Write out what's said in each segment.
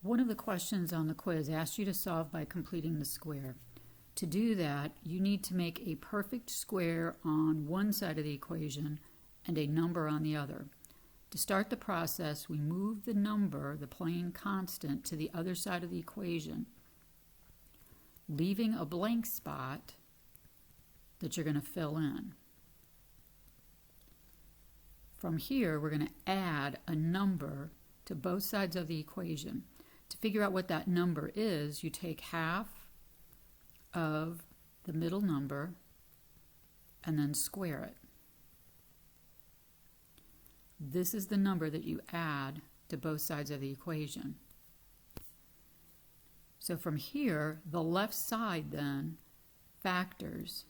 One of the questions on the quiz asks you to solve by completing the square. To do that, you need to make a perfect square on one side of the equation and a number on the other. To start the process, we move the number, the plain constant, to the other side of the equation, leaving a blank spot that you're going to fill in. From here, we're going to add a number to both sides of the equation. To figure out what that number is, you take half of the middle number and then square it. This is the number that you add to both sides of the equation. So from here, the left side then factors.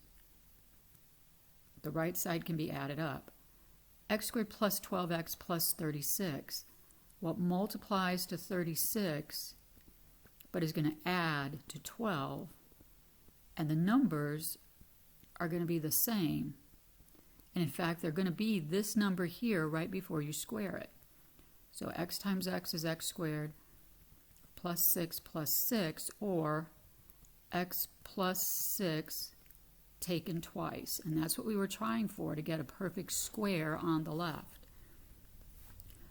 The right side can be added up. X squared plus 12x plus 36. What multiplies to 36 but is going to add to 12, and the numbers are going to be the same. And in fact, they're going to be this number here right before you square it. So x times x is x squared plus 6, or x plus 6 taken twice. And that's what we were trying for, to get a perfect square on the left.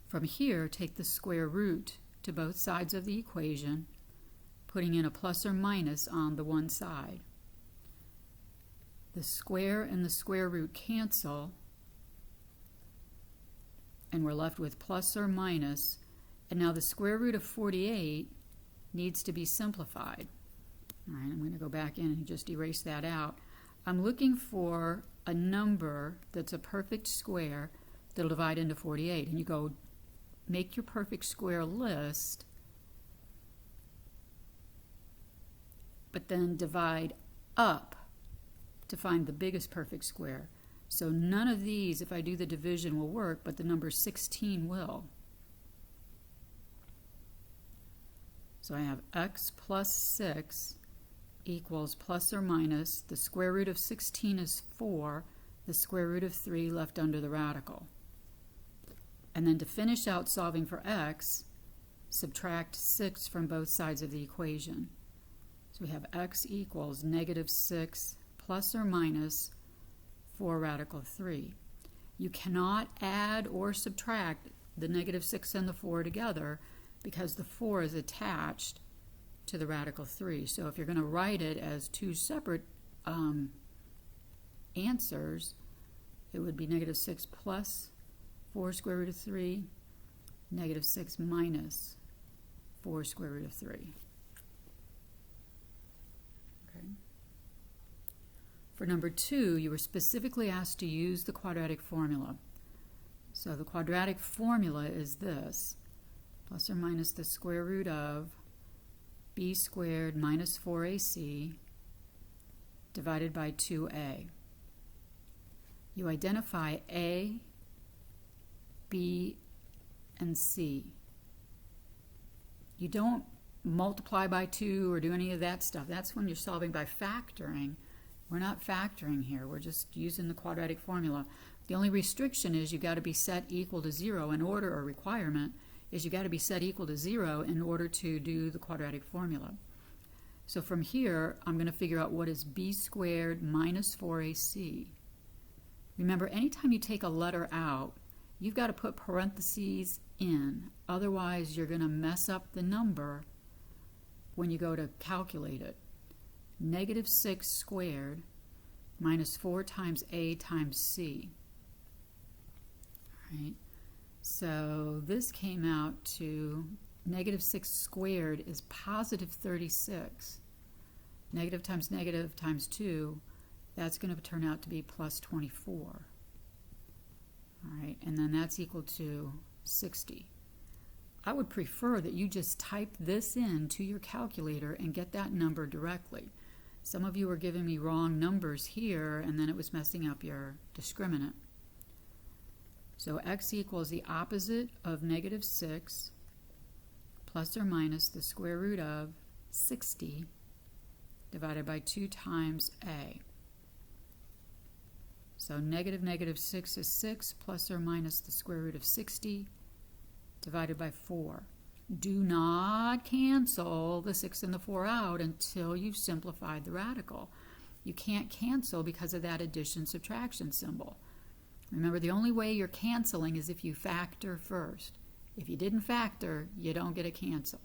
From here, take the square root to both sides of the equation, putting in a plus or minus on the one side. The square and the square root cancel, and we're left with plus or minus. And now the square root of 48 needs to be simplified. All right, I'm going to go back in and just erase that out. I'm looking for a number that's a perfect square that'll divide into 48. And you go make your perfect square list, but then divide up to find the biggest perfect square. So none of these, if I do the division, will work, but the number 16 will. So I have x plus 6 equals plus or minus, the square root of 16 is 4, the square root of 3 left under the radical. And then to finish out solving for x, subtract 6 from both sides of the equation. So we have x equals negative 6 plus or minus 4 radical 3. You cannot add or subtract the negative 6 and the 4 together because the 4 is attached to the radical 3. So if you're going to write it as two separate answers, it would be negative 6 plus 4 square root of 3, negative 6 minus 4 square root of 3. Okay. For number 2, you were specifically asked to use the quadratic formula. So the quadratic formula is this: plus or minus the square root of b squared minus 4ac divided by 2a. You identify a, b, and c. You don't multiply by 2 or do any of that stuff. That's when you're solving by factoring. We're not factoring here. We're just using the quadratic formula. The only restriction is you've got to be set equal to 0 in order, or requirement is you've got to be set equal to 0 in order to do the quadratic formula. So from here, I'm going to figure out what is b squared minus 4ac. Remember, anytime you take a letter out, you've got to put parentheses in. Otherwise, you're going to mess up the number when you go to calculate it. Negative 6 squared minus 4 times a times c. All right. So this came out to negative 6 squared is positive 36. Negative times 2, that's going to turn out to be plus 24. All right, and then that's equal to 60. I would prefer that you just type this in to your calculator and get that number directly. Some of you were giving me wrong numbers here, and then it was messing up your discriminant. So x equals the opposite of negative 6 plus or minus the square root of 60 divided by 2 times a. So negative 6 is 6 plus or minus the square root of 60 divided by 4. do not cancel the 6 and the 4 out until you've simplified the radical. You can't cancel because of that addition-subtraction symbol. Remember, the only way you're canceling is if you factor first. If you didn't factor, you don't get a cancel.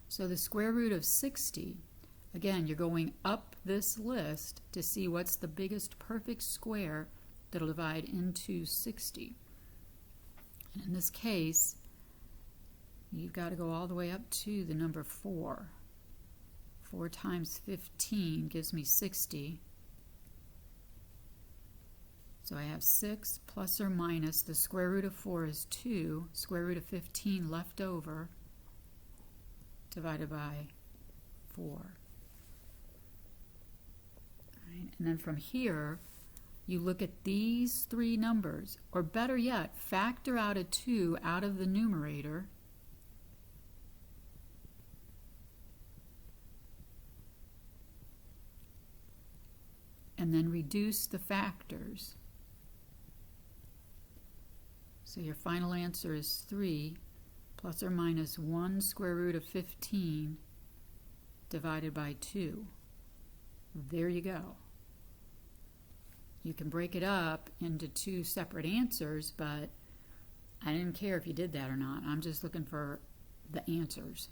So the square root of 60, again, you're going up this list to see what's the biggest perfect square that'll divide into 60. And in this case, you've got to go all the way up to the number 4. 4 times 15 gives me 60. So I have 6 plus or minus, the square root of 4 is 2, square root of 15 left over, divided by 4. Right. And then from here, you look at these 3 numbers, or better yet, factor out a 2 out of the numerator, and then reduce the factors. So your final answer is 3 plus or minus 1 square root of 15 divided by 2. There you go. You can break it up into 2 separate answers, but I didn't care if you did that or not. I'm just looking for the answers.